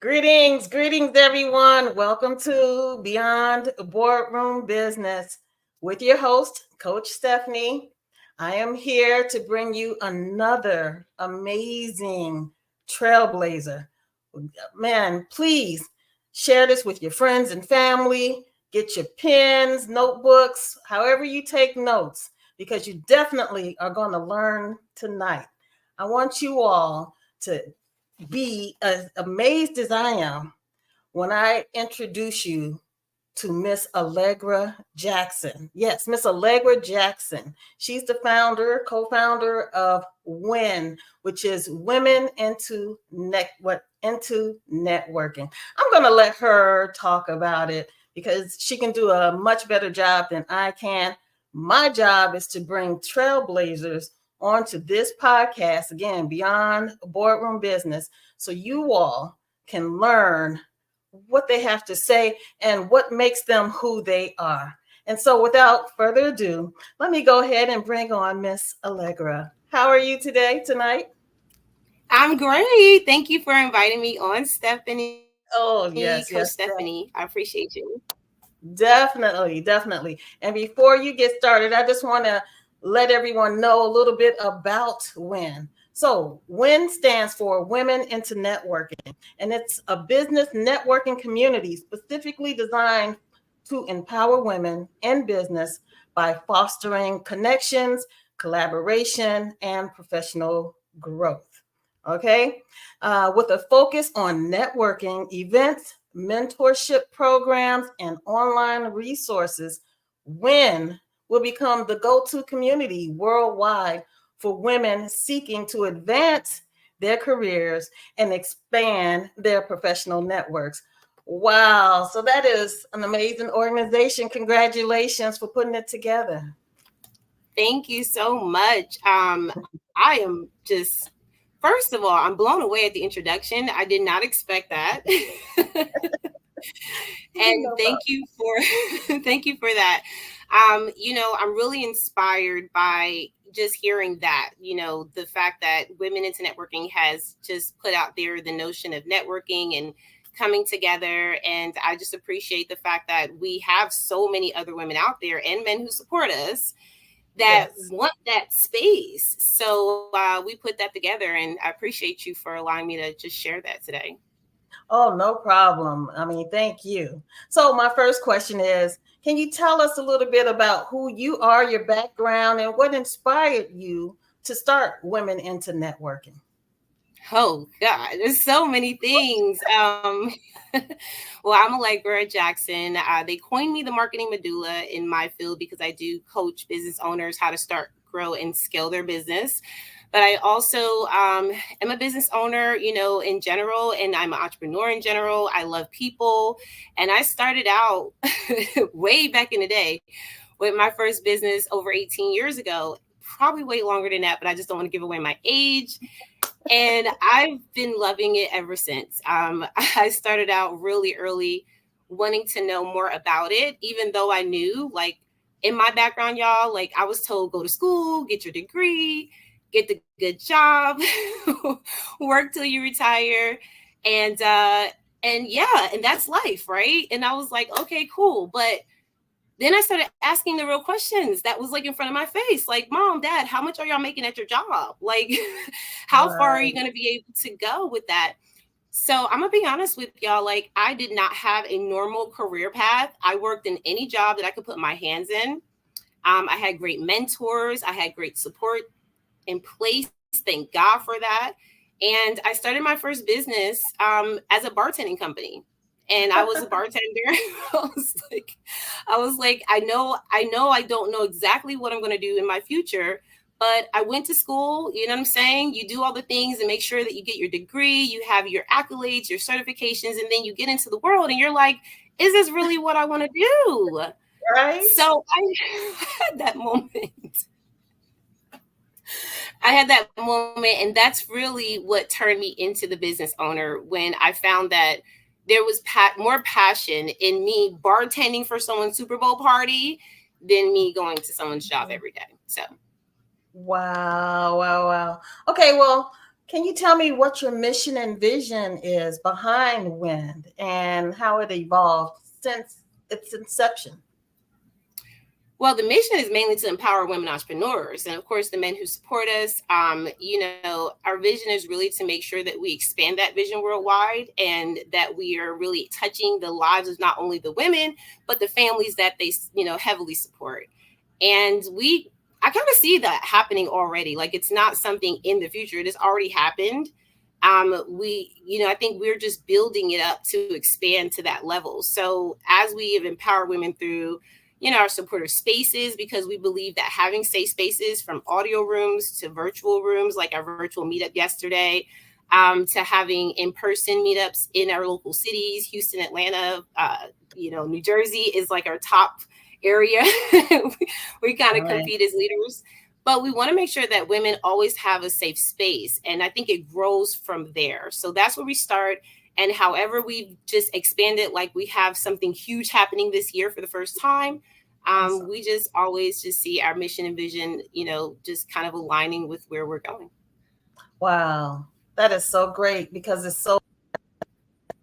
Greetings, everyone. Welcome to Beyond Boardroom Business with your host, Coach Stephanie. I am here to bring you another amazing trailblazer. Man, please share this with your friends and family. Get your pens, notebooks, however you take notes, because you definitely are going to learn tonight. I want you all to be as amazed as I am when I introduce you to Miss Allegra Jackson. Yes, Miss Allegra Jackson. She's the co-founder of WIN, which is Women into Networking. I'm going to let her talk about it because she can do a much better job than I can. My job is to bring trailblazers onto this podcast, again, Beyond Boardroom Business, so you all can learn what they have to say and what makes them who they are. And so without further ado, let me go ahead and bring on Miss Allegra. How are you tonight? I'm great. Thank you for inviting me on, Stephanie. Coach Oh, Stephanie, yes, I yes, appreciate you. definitely. And before you get started, I just want to let everyone know a little bit about WIN. So, WIN stands for Women into Networking, and it's a business networking community specifically designed to empower women in business by fostering connections, collaboration, and professional growth. Okay, with a focus on networking events, mentorship programs, and online resources, WIN will become the go-to community worldwide for women seeking to advance their careers and expand their professional networks. Wow, so that is an amazing organization. Congratulations for putting it together. Thank you so much. I am just, first of all, I'm blown away at the introduction. I did not expect that. And No problem. thank you for that. I'm really inspired by just hearing that, the fact that Women into Networking has just put out there the notion of networking and coming together. And I just appreciate the fact that we have so many other women out there and men who support us that Yes. want that space. So we put that together, and I appreciate you for allowing me to just share that today. Oh, no problem. I mean, thank you. So, my first question is, can you tell us a little bit about who you are, your background, and what inspired you to start Women into Networking? Oh God, there's so many things. Well, I'm Allegra Jackson. They coined me the marketing medulla in my field because I do coach business owners how to start, grow, and scale their business. But I also am a business owner, in general, and I'm an entrepreneur in general. I love people, and I started out way back in the day with my first business over 18 years ago. Probably way longer than that, but I just don't want to give away my age, and I've been loving it ever since. I started out really early wanting to know more about it, even though I knew, like, in my background, y'all, like, I was told, go to school, get your degree, get the good job, work till you retire. And yeah, and that's life, right? And I was like, okay, cool. But then I started asking the real questions that was like in front of my face, like, Mom, Dad, how much are y'all making at your job? Like, how far are you Right. going to be able to go with that? So I'm gonna be honest with y'all, like, I did not have a normal career path. I worked in any job that I could put my hands in. I had great mentors, I had great support in place. Thank God for that. And I started my first business as a bartending company. And I was a bartender. I was like, I know I don't know exactly what I'm gonna do in my future, but I went to school, you know what I'm saying? You do all the things and make sure that you get your degree, you have your accolades, your certifications, and then you get into the world and you're like, is this really what I want to do? Right. So I had that moment. I had that moment, and that's really what turned me into the business owner when I found that there was more passion in me bartending for someone's Super Bowl party than me going to someone's job every day. So Wow. Okay, well, Can you tell me what your mission and vision is behind WIND and how it evolved since its inception? Well, the mission is mainly to empower women entrepreneurs and, of course, the men who support us. Our vision is really to make sure that we expand that vision worldwide and that we are really touching the lives of not only the women, but the families that they, heavily support. And I kind of see that happening already. Like, it's not something in the future. It has already happened. I think we're just building it up to expand to that level. So as we have empowered women through our supportive spaces, because we believe that having safe spaces, from audio rooms to virtual rooms, like our virtual meetup yesterday, to having in-person meetups in our local cities, Houston, Atlanta, New Jersey is like our top area. we kind of compete as leaders, but we want to make sure that women always have a safe space. And I think it grows from there. So that's where we start. And however we just expanded, like we have something huge happening this year for the first time. Awesome. We just always just see our mission and vision, just kind of aligning with where we're going. Wow, that is so great because it's so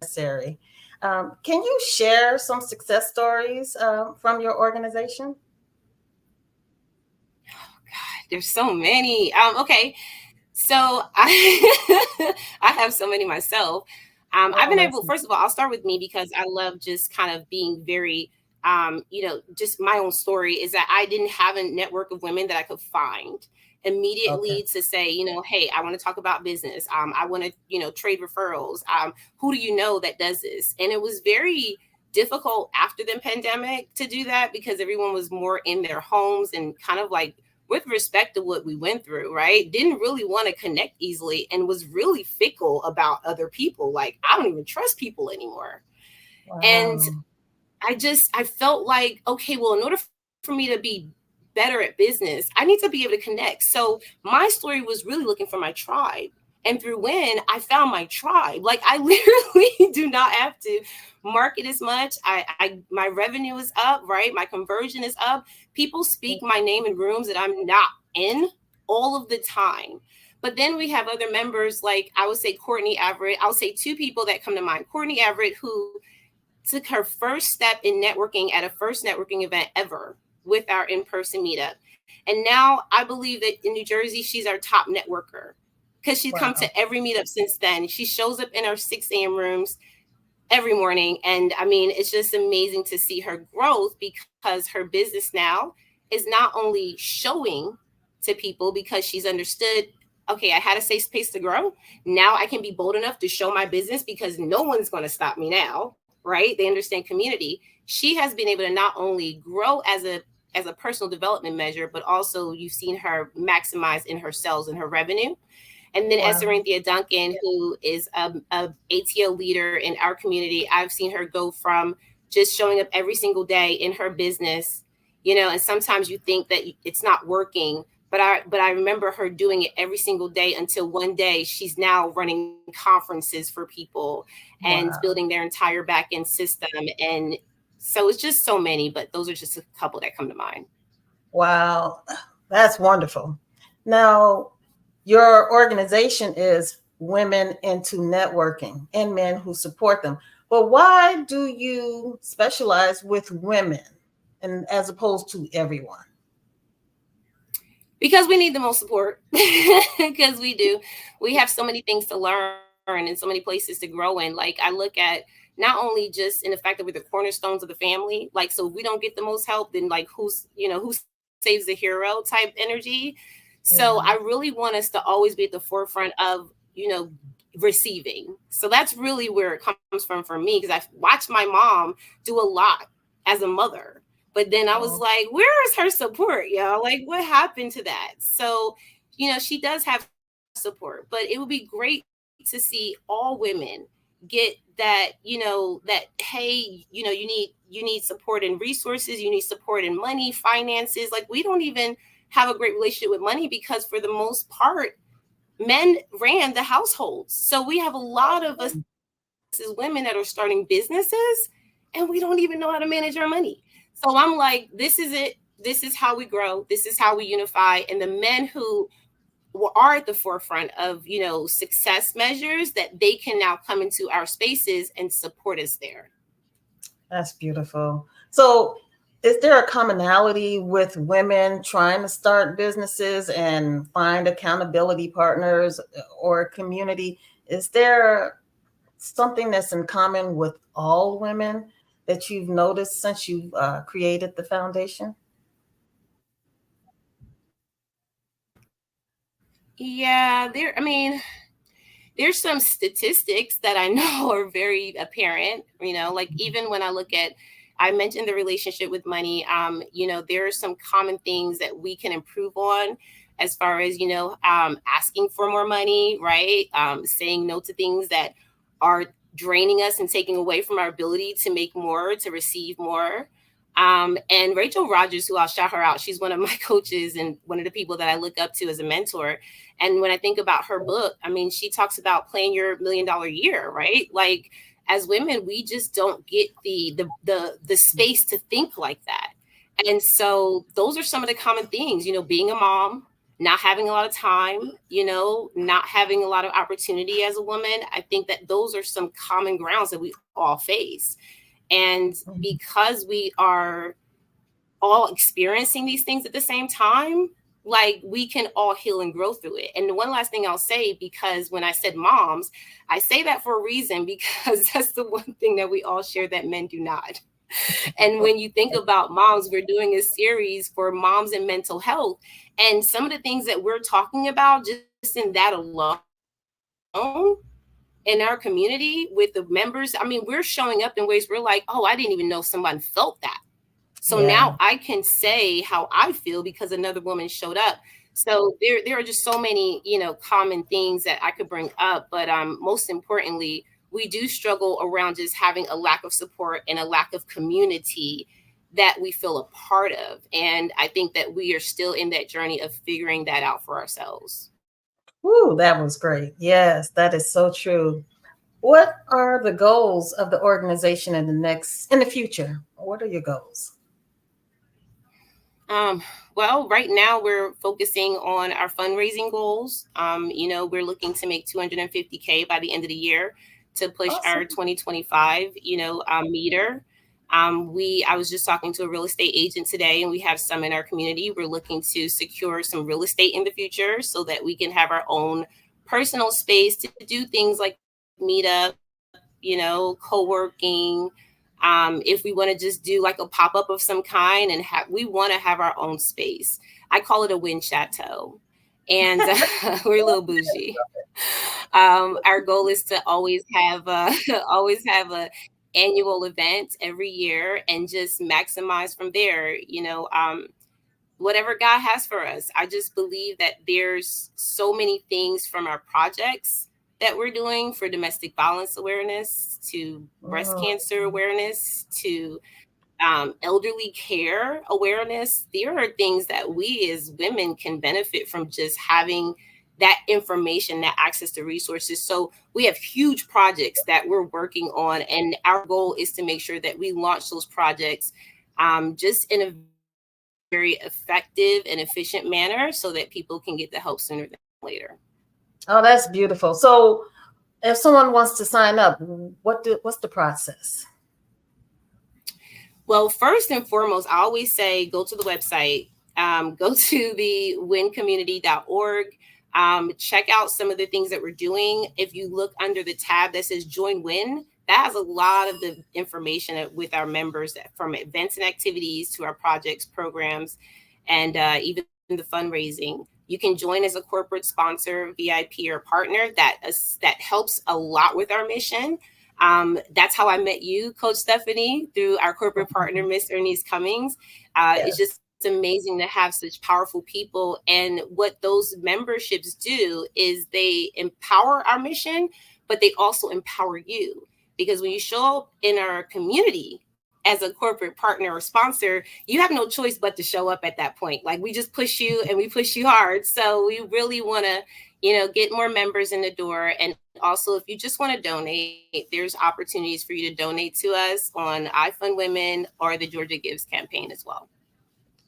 necessary. Can you share some success stories from your organization? Oh, God, there's so many. Okay, so I have so many myself. I've been able, first of all, I'll start with me because I love just kind of being very, just my own story is that I didn't have a network of women that I could find immediately to say, hey, I want to talk about business. I want to, trade referrals. Who do you know that does this? And it was very difficult after the pandemic to do that because everyone was more in their homes and kind of like, with respect to what we went through, right? Didn't really want to connect easily and was really fickle about other people. Like, I don't even trust people anymore. Wow. And I felt like, okay, well, in order for me to be better at business, I need to be able to connect. So my story was really looking for my tribe. And through WIN, I found my tribe. Like, I literally do not have to market as much. My revenue is up, right? My conversion is up. People speak my name in rooms that I'm not in all of the time. But then we have other members, like I would say Courtney Everett. I'll say two people that come to mind. Courtney Everett, who took her first step in networking at a first networking event ever with our in-person meetup. And now I believe that in New Jersey, she's our top networker because she's come to every meetup since then. She shows up in our 6 a.m. rooms every morning. And I mean, it's just amazing to see her growth because her business now is not only showing to people because she's understood, okay, I had a safe space to grow. Now I can be bold enough to show my business because no one's going to stop me now, right? They understand community. She has been able to not only grow as a personal development measure, but also you've seen her maximize in her sales and her revenue. And then Esarinthia Duncan, who is a ATO leader in our community, I've seen her go from just showing up every single day in her business, and sometimes you think that it's not working, but I remember her doing it every single day until one day she's now running conferences for people and building their entire back-end system. And so it's just so many, but those are just a couple that come to mind. Wow, that's wonderful. Now, your organization is Women into Networking and men who support them. But why do you specialize with women and as opposed to everyone? Because we need the most support. Because we do. We have so many things to learn and so many places to grow in. Like, I look at not only just in the fact that we're the cornerstones of the family, like, so if we don't get the most help, then like who saves the hero type energy. So I really want us to always be at the forefront of, receiving. So that's really where it comes from for me, because I watched my mom do a lot as a mother. But then I was like, where is her support, y'all? Like, what happened to that? So, she does have support, but it would be great to see all women get that, that, hey, you need support in resources, you need support in money, finances. Like, we don't even have a great relationship with money because for the most part, men ran the households. So we have a lot of us as women that are starting businesses and we don't even know how to manage our money. So I'm like, this is it. This is how we grow. This is how we unify. And the men who are at the forefront of, success measures, that they can now come into our spaces and support us there. That's beautiful. So, is there a commonality with women trying to start businesses and find accountability partners or a community? Is there something that's in common with all women that you've noticed since you've created the foundation? Yeah, there's some statistics that I know are very apparent, like even when I look at, I mentioned the relationship with money, there are some common things that we can improve on as far as, asking for more money, right? Saying no to things that are draining us and taking away from our ability to make more, to receive more. And Rachel Rogers, who I'll shout her out, she's one of my coaches and one of the people that I look up to as a mentor. And when I think about her book, I mean, she talks about playing your $1 million year, right? Like, as women, we just don't get the space to think like that. And so those are some of the common things, being a mom, not having a lot of time, not having a lot of opportunity as a woman. I think that those are some common grounds that we all face. And because we are all experiencing these things at the same time, like, we can all heal and grow through it. And the one last thing I'll say, because when I said moms, I say that for a reason, because that's the one thing that we all share that men do not. And when you think about moms, we're doing a series for moms and mental health. And some of the things that we're talking about just in that alone, in our community with the members, I mean, we're showing up in ways we're like, oh, I didn't even know someone felt that. So now I can say how I feel because another woman showed up. So there are just so many, common things that I could bring up. But most importantly, we do struggle around just having a lack of support and a lack of community that we feel a part of. And I think that we are still in that journey of figuring that out for ourselves. Woo, that was great. Yes, that is so true. What are the goals of the organization in the future? What are your goals? Well, right now we're focusing on our fundraising goals. We're looking to make 250K by the end of the year to push our 2025, meter. I was just talking to a real estate agent today, and we have some in our community. We're looking to secure some real estate in the future so that we can have our own personal space to do things like meetup, co-working. If we want to just do like a pop-up of some kind, and we want to have our own space. I call it a wind chateau. And we're a little bougie. Our goal is to always have always have a annual event every year and just maximize from there, whatever God has for us. I just believe that there's so many things from our projects that we're doing, for domestic violence awareness, to breast cancer awareness, to elderly care awareness. There are things that we as women can benefit from just having that information, that access to resources. So we have huge projects that we're working on, and our goal is to make sure that we launch those projects just in a very effective and efficient manner so that people can get the help sooner than later. Oh, that's beautiful. So if someone wants to sign up, what's the process? Well, first and foremost, I always say go to the website, go to the wincommunity.org, check out some of the things that we're doing. If you look under the tab that says Join Win, that has a lot of the information with our members, from events and activities to our projects, programs, and even the fundraising. You can join as a corporate sponsor, VIP, or partner. That helps a lot with our mission. That's how I met you, CoachSteffanie, through our corporate partner, Miss Ernest Cummings. It's just amazing to have such powerful people. And what those memberships do is they empower our mission, but they also empower you. Because when you show up in our community as a corporate partner or sponsor, you have no choice but to show up at that point. Like, we just push you, and we push you hard. So we really want to, get more members in the door. And also, if you just want to donate, there's opportunities for you to donate to us on I Fund Women or the Georgia Gives campaign as well.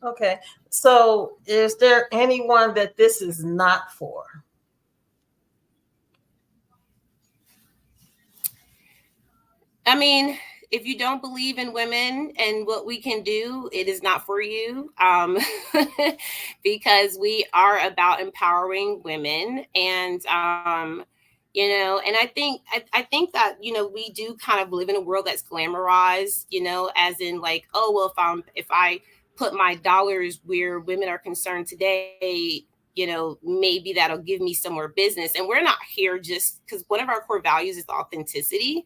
Okay. So is there anyone that this is not for? I mean, if you don't believe in women and what we can do, it is not for you. Because we are about empowering women, and and I think that we do kind of live in a world that's glamorized, as in like, oh well, if I put my dollars where women are concerned today, maybe that'll give me some more business. And we're not here just because one of our core values is authenticity.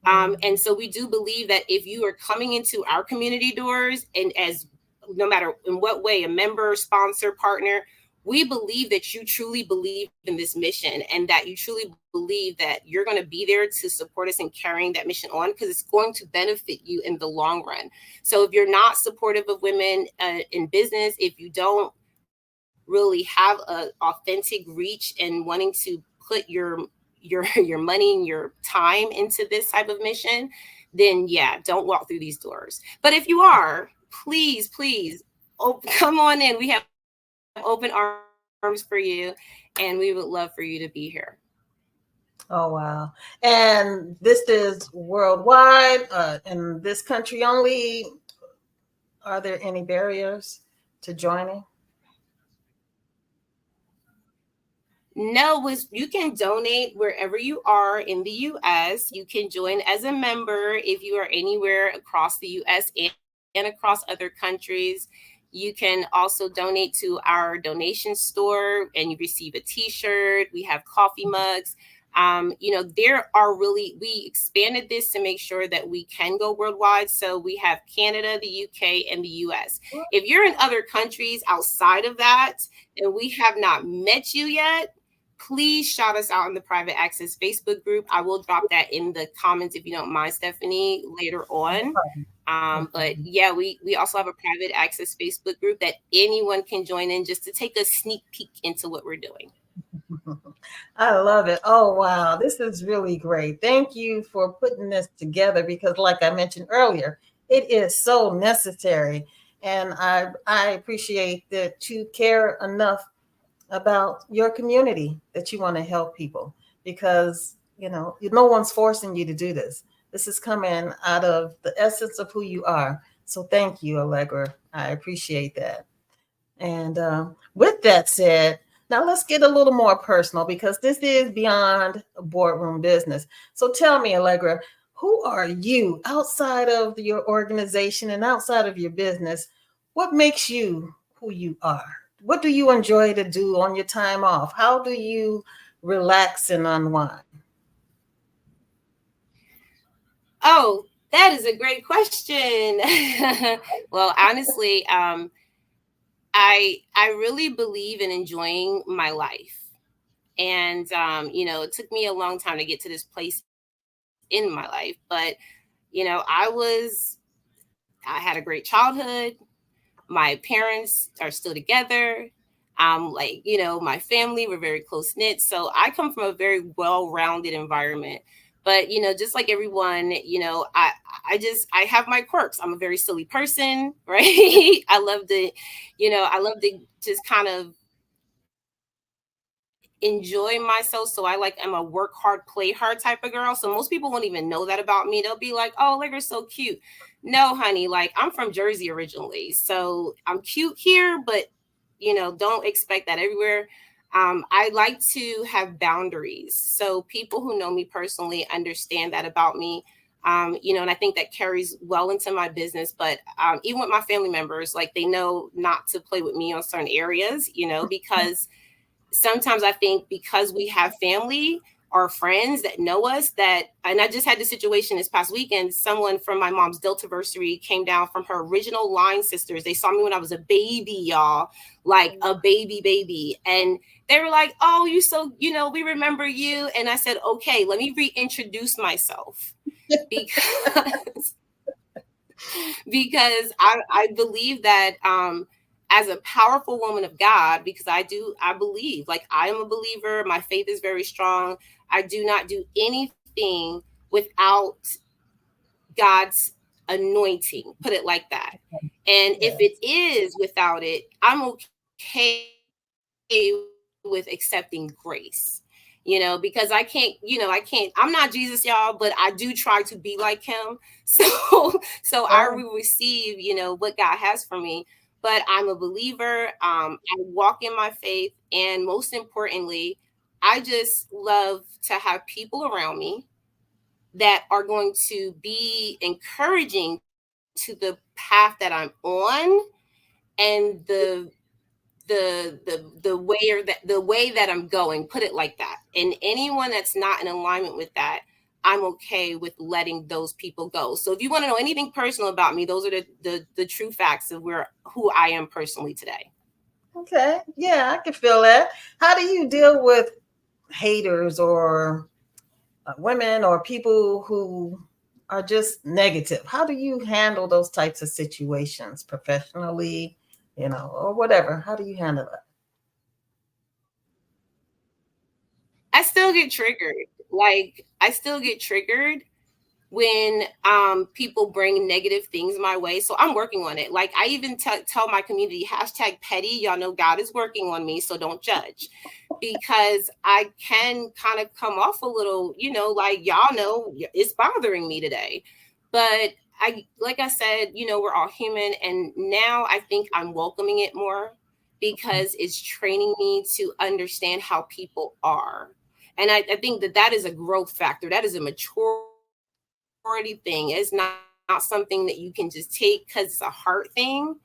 And so we do believe that if you are coming into our community doors, and as no matter in what way, a member, sponsor, partner, we believe that you truly believe in this mission, and that you truly believe that you're going to be there to support us in carrying that mission on, because it's going to benefit you in the long run. So if you're not supportive of women in business, if you don't really have a authentic reach and wanting to put your money and your time into this type of mission, then yeah, don't walk through these doors. But if you are, please, come on in. We have open arms for you, and we would love for you to be here. Oh, wow. And this is worldwide, in this country only. Are there any barriers to joining? No, you can donate wherever you are in the US. You can join as a member if you are anywhere across the US and across other countries. You can also donate to our donation store and you receive a t-shirt. We have coffee mugs. There are we expanded this to make sure that we can go worldwide. So we have Canada, the UK, and the US. If you're in other countries outside of that and we have not met you yet, please shout us out in the private access Facebook group. I will drop that in the comments if you don't mind, Stephanie, later on. But yeah, we also have a private access Facebook group that anyone can join in just to take a sneak peek into what we're doing. I love it. Oh, wow. This is really great. Thank you for putting this together because, like I mentioned earlier, it is so necessary. And I appreciate that you care enough about your community that you want to help people because, no one's forcing you to do this. This is coming out of the essence of who you are. So thank you, Allegra. I appreciate that. And with that said, now let's get a little more personal because this is beyond boardroom business. So tell me, Allegra, who are you outside of your organization and outside of your business? What makes you who you are? What do you enjoy to do on your time off? How do you relax and unwind? Oh, that is a great question. Well, honestly, I really believe in enjoying my life. And it took me a long time to get to this place in my life, but I had a great childhood. My parents are still together. My family, we're very close knit. So I come from a very well-rounded environment. But just like everyone, I have my quirks. I'm a very silly person, right? I love to just kind of enjoy myself. So I'm a work hard, play hard type of girl. So most people won't even know that about me. They'll be like, "Oh, Allegra's so cute." No, honey, like I'm from Jersey originally. So I'm cute here, but don't expect that everywhere. I like to have boundaries. So people who know me personally understand that about me. And I think that carries well into my business. But even with my family members, like they know not to play with me on certain areas, because sometimes I think because we have family or friends that know us and I just had this situation this past weekend. Someone from my mom's Deltaversary came down from her original line sisters. They saw me when I was a baby, y'all, like a baby. And they were like, "Oh, we remember you." And I said, "Okay, let me reintroduce myself." because because I believe that as a powerful woman of God, because I believe, like I am a believer, my faith is very strong. I do not do anything without God's anointing, put it like that. And if it is without it, I'm okay with accepting grace, because I'm not Jesus, y'all, but I do try to be like him. So I will receive, what God has for me. But I'm a believer. I walk in my faith. And most importantly, I just love to have people around me that are going to be encouraging to the path that I'm on, and the way that I'm going, put it like that. And anyone that's not in alignment with that, I'm okay with letting those people go. So if you want to know anything personal about me, those are the true facts of who I am personally today. Okay. Yeah, I can feel that. How do you deal with haters or women or people who are just negative? How do you handle those types of situations professionally, or whatever? How do you handle it? I still get triggered. I still get triggered when people bring negative things my way. So I'm working on it. Like, I even tell my community, #petty. Y'all know God is working on me, so don't judge. Because I can kind of come off a little, like, y'all know it's bothering me today. But like I said, we're all human. And now I think I'm welcoming it more, because it's training me to understand how people are. And I think that is a growth factor. That is a maturity thing. It's not something that you can just take because it's a heart thing.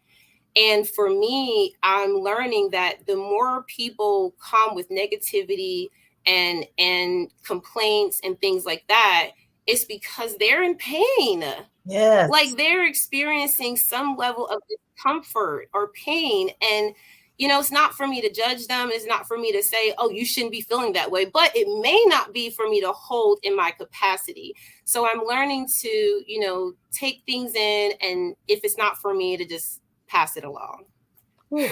And for me, I'm learning that the more people come with negativity and complaints and things like that, it's because they're in pain. Yes. Like, they're experiencing some level of discomfort or pain. And, it's not for me to judge them. It's not for me to say, oh, you shouldn't be feeling that way. But it may not be for me to hold in my capacity. So I'm learning to, take things in. And if it's not for me, to just pass it along. Ooh,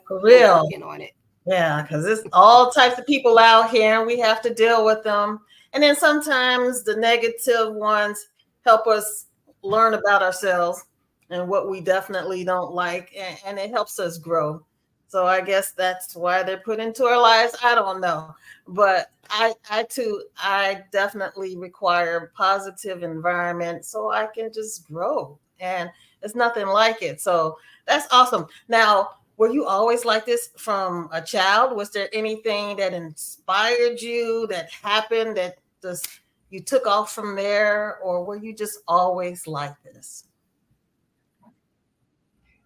for real. Working on it. Yeah, because there's all types of people out here and we have to deal with them. And then sometimes the negative ones help us learn about ourselves and what we definitely don't like, and it helps us grow. So I guess that's why they're put into our lives. I don't know. But I definitely require positive environment so I can just grow. And it's nothing like it. So that's awesome. Now, were you always like this from a child? Was there anything that inspired you, that happened, that just you took off from there, or were you just always like this?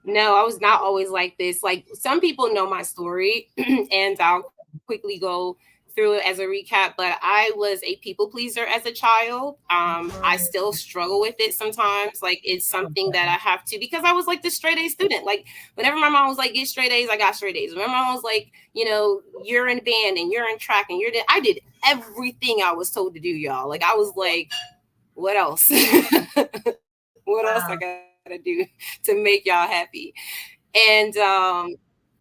No, I was not always like this. Like, some people know my story, and I'll quickly go through it as a recap. But I was a people pleaser as a child. I still struggle with it sometimes. Like, it's something that I have to, because I was like the straight A student. Like, whenever my mom was like, get straight A's, I got straight A's. Whenever my mom was like, you're in band and you're in track and I did everything I was told to do, y'all. Like, I was like, what else? What else I gotta do to make y'all happy? And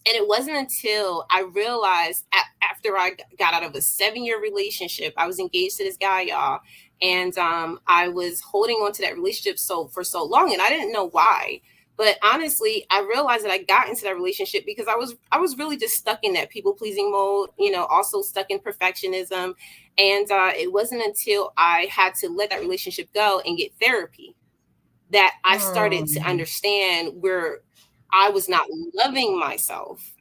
it wasn't until I realized after I got out of a 7-year relationship, I was engaged to this guy, y'all. And I was holding on to that relationship for so long, and I didn't know why. But honestly, I realized that I got into that relationship because I was really just stuck in that people pleasing mode, also stuck in perfectionism. And it wasn't until I had to let that relationship go and get therapy that I started to understand where I was not loving myself.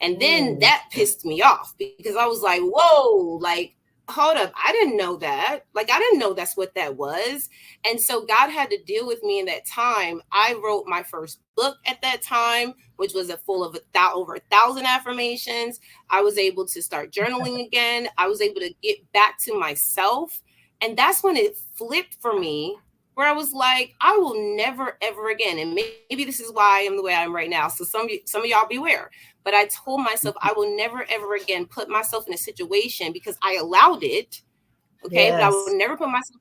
And then that pissed me off, because I was like, whoa, like, hold up. I didn't know that. Like, I didn't know that's what that was. And so God had to deal with me in that time. I wrote my first book at that time, which was full of over 1,000 affirmations. I was able to start journaling again. I was able to get back to myself. And that's when it flipped for me, where I was like, I will never, ever again. And maybe this is why I am the way I am right now. So some of y'all beware. But I told myself I will never, ever again put myself in a situation, because I allowed it. Okay. Yes. But I will never put myself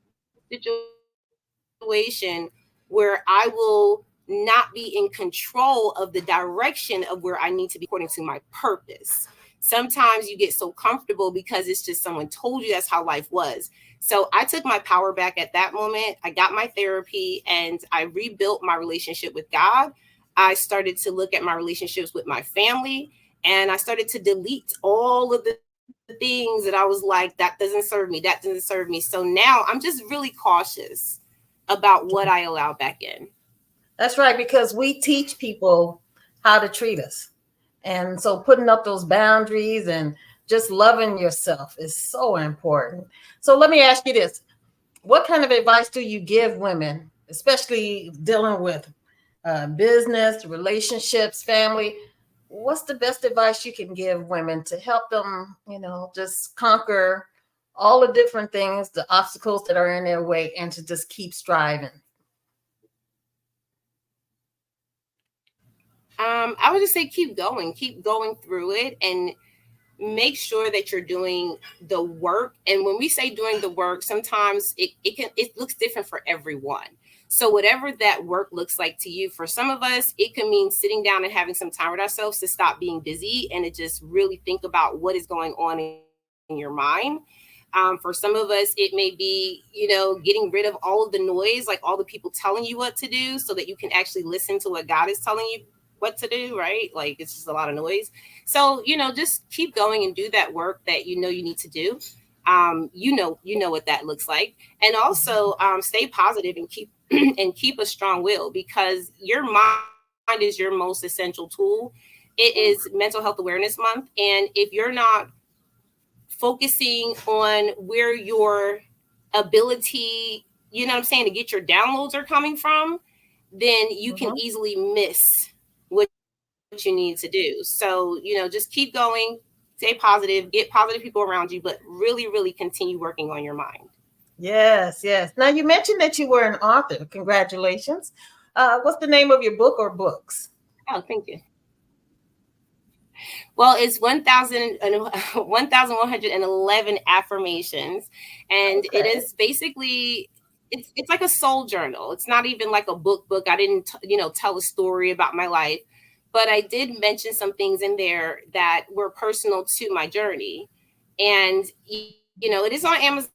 in a situation where I will not be in control of the direction of where I need to be according to my purpose. Sometimes you get so comfortable because it's just someone told you that's how life was. So I took my power back at that moment. I got my therapy and I rebuilt my relationship with God. I started to look at my relationships with my family, and I started to delete all of the things that I was like, that doesn't serve me, that doesn't serve me. So now I'm just really cautious about what I allow back in. That's right, because we teach people how to treat us. And so putting up those boundaries and just loving yourself is so important. So let me ask you this. What kind of advice do you give women, especially dealing with business, relationships, family? What's the best advice you can give women to help them, just conquer all the different things, the obstacles that are in their way, and to just keep striving? I would just say keep going through it, and make sure that you're doing the work. And when we say doing the work, sometimes it looks different for everyone. So whatever that work looks like to you, for some of us, it can mean sitting down and having some time with ourselves to stop being busy and to just really think about what is going on in your mind. For some of us, it may be, getting rid of all of the noise, like all the people telling you what to do, so that you can actually listen to what God is telling you what to do, right? Like it's just a lot of noise. So, just keep going and do that work that you need to do. You know what that looks like. And also stay positive and keep and keep a strong will, because your mind is your most essential tool. It is Mental Health Awareness Month. And if you're not focusing on where your ability, what I'm saying, to get your downloads are coming from, then you can Mhm. easily miss what you need to do. So, just keep going, stay positive, get positive people around you, but really, really continue working on your mind. Yes, yes. Now you mentioned that you were an author. Congratulations. What's the name of your book or books? Oh, thank you. Well, it's 1,111 affirmations. And it Okay. is basically, it's like a soul journal. It's not even like a book. I didn't, tell a story about my life, but I did mention some things in there that were personal to my journey. And, it is on Amazon.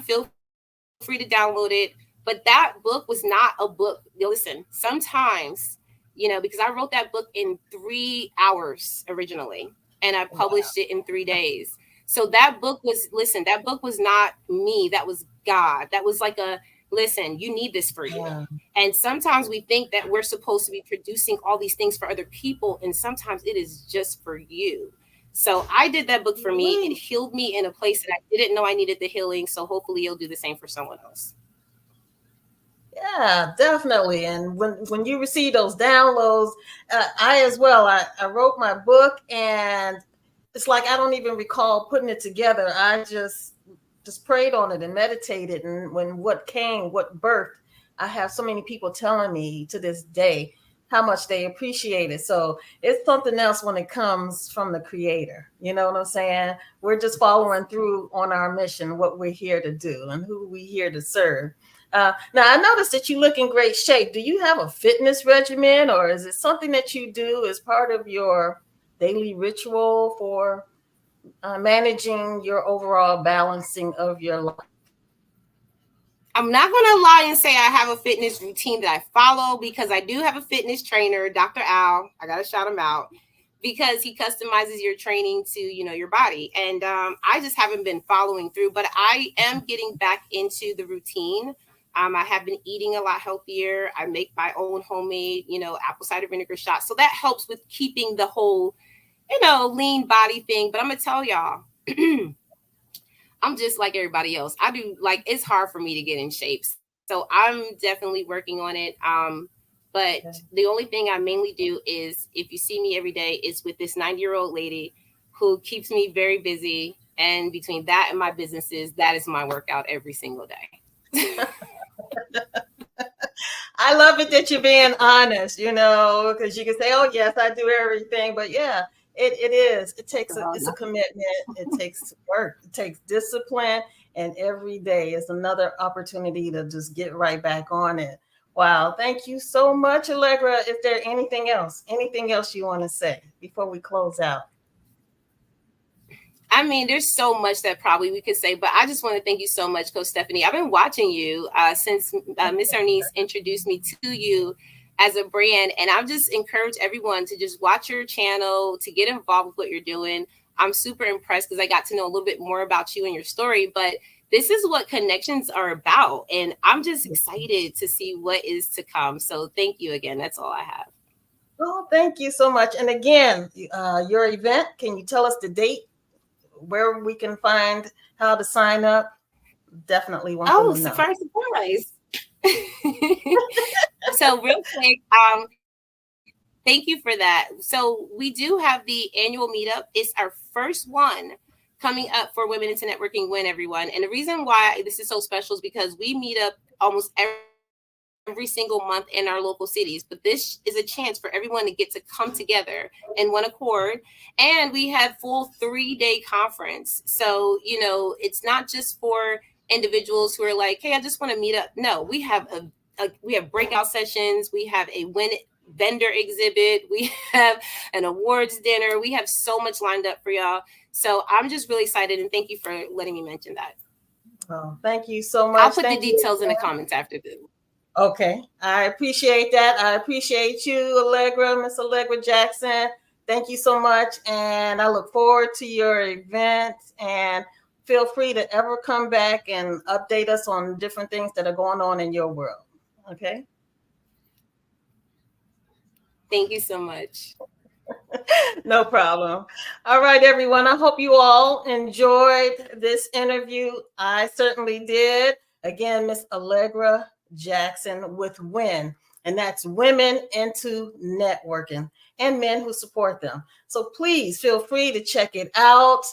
Feel free to download it. But that book was not a book. Listen, sometimes, because I wrote that book in 3 hours originally, and I published it in 3 Wow. days. So that book was not me. That was God. That was like listen, you need this for you. Yeah. And sometimes we think that we're supposed to be producing all these things for other people, and sometimes it is just for you. So I did that book for me. It Woo. healed me in a place that I didn't know I needed the healing. So hopefully you'll do the same for someone else. Yeah, definitely. And when you receive those downloads, I as well. I wrote my book, and it's like I don't even recall putting it together. I just prayed on it and meditated, and when what came, what birthed, I have so many people telling me to this day how much they appreciate it. So it's something else when it comes from the creator. You know what I'm saying? We're just following through on our mission, what we're here to do and who we're here to serve. Now, I noticed that you look in great shape. Do you have a fitness regimen, or is it something that you do as part of your daily ritual for managing your overall balancing of your life? I'm not going to lie and say I have a fitness routine that I follow, because I do have a fitness trainer, Dr. Al. I got to shout him out, because he customizes your training to, your body. And I just haven't been following through, but I am getting back into the routine. I have been eating a lot healthier. I make my own homemade, apple cider vinegar shots. So that helps with keeping the whole, lean body thing. But I'm going to tell y'all, I'm just like everybody else. I do, like, it's hard for me to get in shape. So I'm definitely working on it. But Okay. the only thing I mainly do is, if you see me every day, is with this 90-year-old lady who keeps me very busy. And between that and my businesses, that is my workout every single day. I love it that you're being honest, because you can say, "Oh yes, I do everything," but yeah, it is. It's a commitment. It takes work. It takes discipline, and every day is another opportunity to just get right back on it. Wow, thank you so much, Allegra. Is there anything else? Anything else you want to say before we close out? I mean, there's so much that probably we could say, but I just want to thank you so much, CoachSteffanie. I've been watching you since Miss Ernest introduced me to you as a brand, and I've just encouraged everyone to just watch your channel, to get involved with what you're doing. I'm super impressed because I got to know a little bit more about you and your story, but this is what connections are about, and I'm just excited to see what is to come. So thank you again. That's all I have. Oh, thank you so much. And again, your event, can you tell us the date, where we can find how to sign up? Definitely want them Oh, to know. surprise. So real quick, thank you for that. So we do have the annual meetup. It's our first one coming up for Women into Networking Win, everyone. And the reason why this is so special is because we meet up almost every single month in our local cities. But this is a chance for everyone to get to come together in one accord. And we have full 3-day conference. So, you know, it's not just for individuals who are like, hey, I just want to meet up. No, we have we have breakout sessions. We have a vendor exhibit. We have an awards dinner. We have so much lined up for y'all. So I'm just really excited, and thank you for letting me mention that. Oh, thank you so much. I'll put the details in the comments after this. Okay, I appreciate that. I appreciate you, Allegra, Miss Allegra Jackson. Thank you so much, and I look forward to your event. And feel free to ever come back and update us on different things that are going on in your world. Okay. Thank you so much. No problem. All right, everyone. I hope you all enjoyed this interview. I certainly did. Again, Miss Allegra Jackson with WIN, and that's Women into Networking, and men who support them. So please feel free to check it out.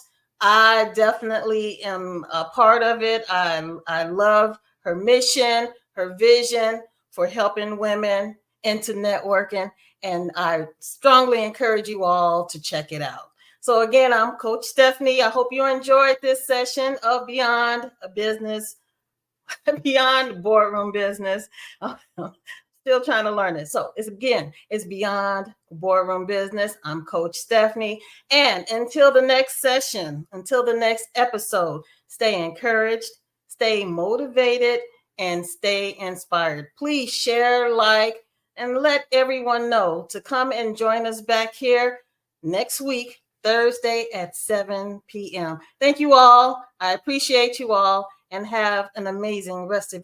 I definitely am a part of it. I love her mission, her vision for helping women into networking, and I strongly encourage you all to check it out. So again, I'm Coach Steffanie. I hope you enjoyed this session of Beyond Business, Beyond Boardroom Business. Still trying to learn it. So it's Beyond Boardroom Business. I'm Coach Steffanie. And until the next session, until the next episode, stay encouraged, stay motivated, and stay inspired. Please share, like, and let everyone know to come and join us back here next week, Thursday at 7 p.m. Thank you all. I appreciate you all, and have an amazing rest of